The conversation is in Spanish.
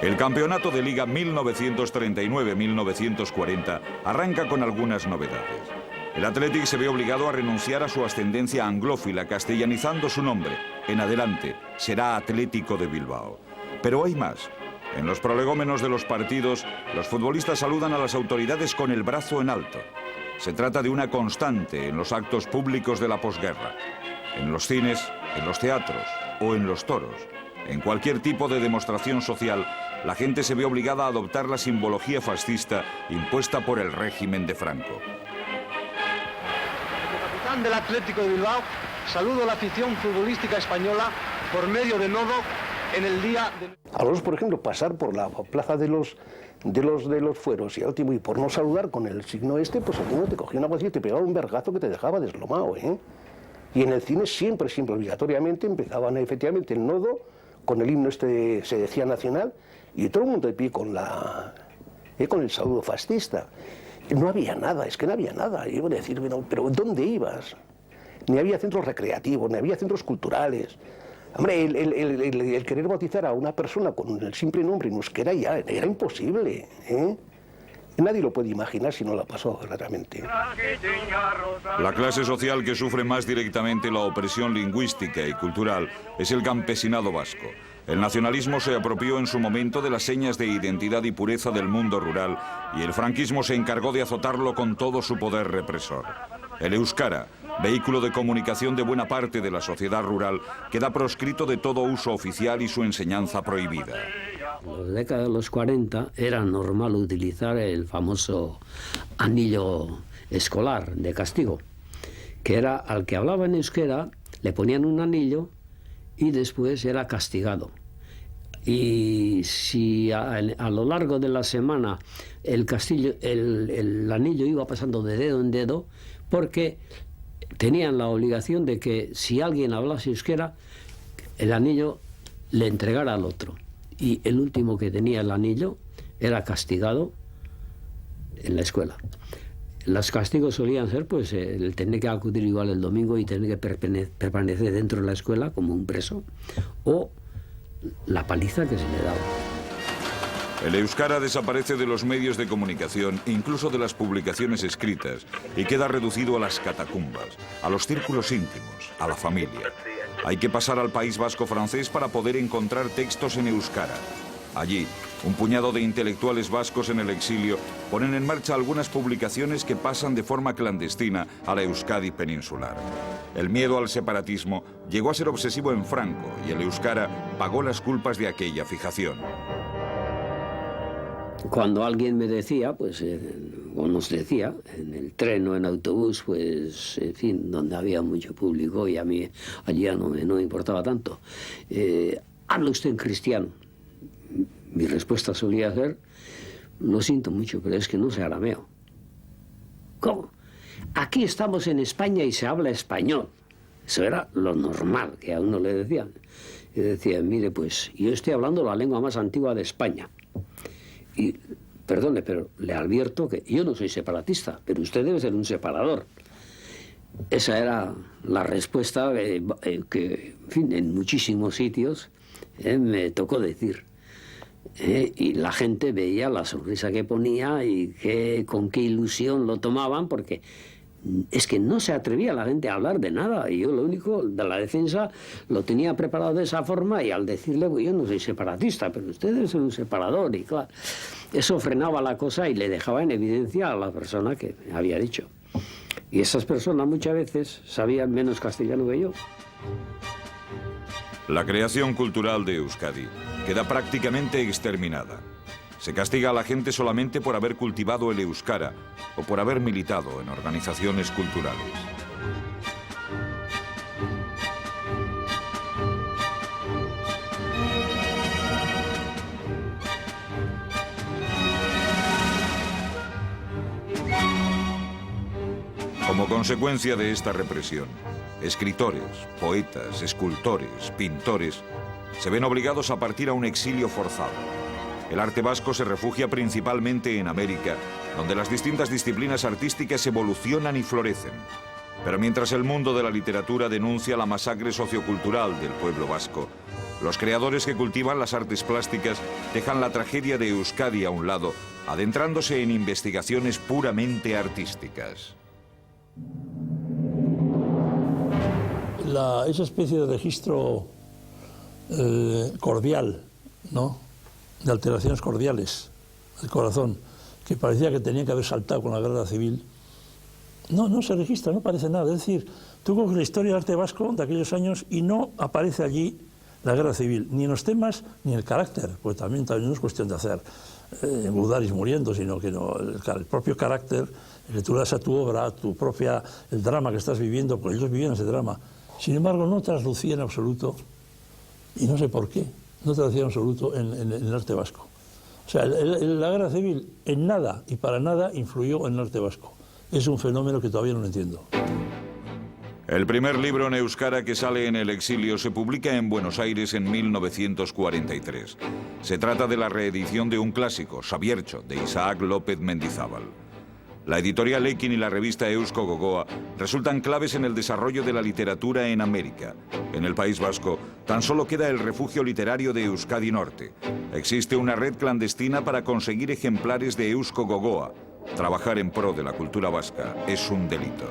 El campeonato de Liga 1939-1940 arranca con algunas novedades. El Athletic se ve obligado a renunciar a su ascendencia anglófila, castellanizando su nombre. En adelante será Atlético de Bilbao. Pero hay más. En los prolegómenos de los partidos, los futbolistas saludan a las autoridades con el brazo en alto. Se trata de una constante en los actos públicos de la posguerra. En los cines, en los teatros o en los toros. En cualquier tipo de demostración social, la gente se ve obligada a adoptar la simbología fascista impuesta por el régimen de Franco. Como capitán del Atlético de Bilbao, saludo a la afición futbolística española por medio de nodo en el día de... A los, por ejemplo, pasar por la plaza de los fueros y al último, y por no saludar con el signo este, pues alguno te cogía una bolsilla y te pegaba un vergazo que te dejaba deslomado, ¿eh? Y en el cine siempre obligatoriamente empezaban efectivamente el nodo con el himno este, se decía nacional, y todo el mundo de pie con el saludo fascista. No había nada, es que no había nada. Yo iba a decir, pero ¿dónde ibas? Ni había centros recreativos, ni había centros culturales. Hombre, el querer bautizar a una persona con el simple nombre en euskera ya era imposible, ¿eh? Nadie lo puede imaginar si no la pasó verdaderamente. La clase social que sufre más directamente la opresión lingüística y cultural es el campesinado vasco. El nacionalismo se apropió en su momento de las señas de identidad y pureza del mundo rural y el franquismo se encargó de azotarlo con todo su poder represor. El euskara, vehículo de comunicación de buena parte de la sociedad rural, queda proscrito de todo uso oficial y su enseñanza prohibida. En la década de los 40 era normal utilizar el famoso anillo escolar de castigo, que era al que hablaba en euskera, le ponían un anillo y después era castigado. Y si a lo largo de la semana el anillo iba pasando de dedo en dedo, porque tenían la obligación de que si alguien hablase euskera, el anillo le entregara al otro. Y el último que tenía el anillo era castigado en la escuela. Los castigos solían ser pues el tener que acudir igual el domingo y tener que permanecer dentro de la escuela como un preso, o la paliza que se le daba. El euskara desaparece de los medios de comunicación, incluso de las publicaciones escritas, y queda reducido a las catacumbas, a los círculos íntimos, a la familia. Hay que pasar al País Vasco francés para poder encontrar textos en euskara. Allí, un puñado de intelectuales vascos en el exilio ponen en marcha algunas publicaciones que pasan de forma clandestina a la Euskadi peninsular. El miedo al separatismo llegó a ser obsesivo en Franco y el euskara pagó las culpas de aquella fijación. Cuando alguien me decía, pues, o nos decía, en el tren o en autobús, pues, en fin, donde había mucho público y a mí allí ya no me importaba tanto, ¿habla usted en cristiano? Mi respuesta solía ser, lo siento mucho, pero es que no sé arameo. ¿Cómo? Aquí estamos en España y se habla español. Eso era lo normal que a uno le decían. Y decía, mire, pues, yo estoy hablando la lengua más antigua de España. Y, perdone, pero le advierto que yo no soy separatista, pero usted debe ser un separador. Esa era la respuesta que en fin, en muchísimos sitios me tocó decir. Y la gente veía la sonrisa que ponía y con qué ilusión lo tomaban, porque es que no se atrevía la gente a hablar de nada. Y yo lo único, de la defensa, lo tenía preparado de esa forma, y al decirle, pues yo no soy separatista, pero usted es un separador, y claro, eso frenaba la cosa y le dejaba en evidencia a la persona que me había dicho. Y esas personas muchas veces sabían menos castellano que yo. La creación cultural de Euskadi queda prácticamente exterminada. Se castiga a la gente solamente por haber cultivado el euskara o por haber militado en organizaciones culturales. Como consecuencia de esta represión, escritores, poetas, escultores, pintores se ven obligados a partir a un exilio forzado. El arte vasco se refugia principalmente en América, donde las distintas disciplinas artísticas evolucionan y florecen. Pero mientras el mundo de la literatura denuncia la masacre sociocultural del pueblo vasco, Los creadores que cultivan las artes plásticas dejan la tragedia de Euskadi a un lado, adentrándose en investigaciones puramente artísticas. Esa especie de registro cordial, ¿no?, de alteraciones cordiales del corazón, que parecía que tenía que haber saltado con la guerra civil, no se registra, no parece nada. Es decir, tú coges la historia del arte vasco de aquellos años y no aparece allí la guerra civil, ni en los temas ni en el carácter, pues también no es cuestión de hacer Budaris muriendo, sino que no, el propio carácter que tú le das a tu obra, el drama que estás viviendo, porque ellos vivían ese drama. Sin embargo, no traslucía en absoluto, y no sé por qué, no traslucía en absoluto en el arte vasco. O sea, la guerra civil en nada y para nada influyó en el arte vasco. Es un fenómeno que todavía no entiendo. El primer libro en euskara que sale en el exilio se publica en Buenos Aires en 1943. Se trata de la reedición de un clásico, Sabiercho, de Isaac López Mendizábal. La editorial Ekin y la revista Eusko Gogoa resultan claves en el desarrollo de la literatura en América. En el País Vasco tan solo queda el refugio literario de Euskadi Norte. Existe una red clandestina para conseguir ejemplares de Eusko Gogoa. Trabajar en pro de la cultura vasca es un delito.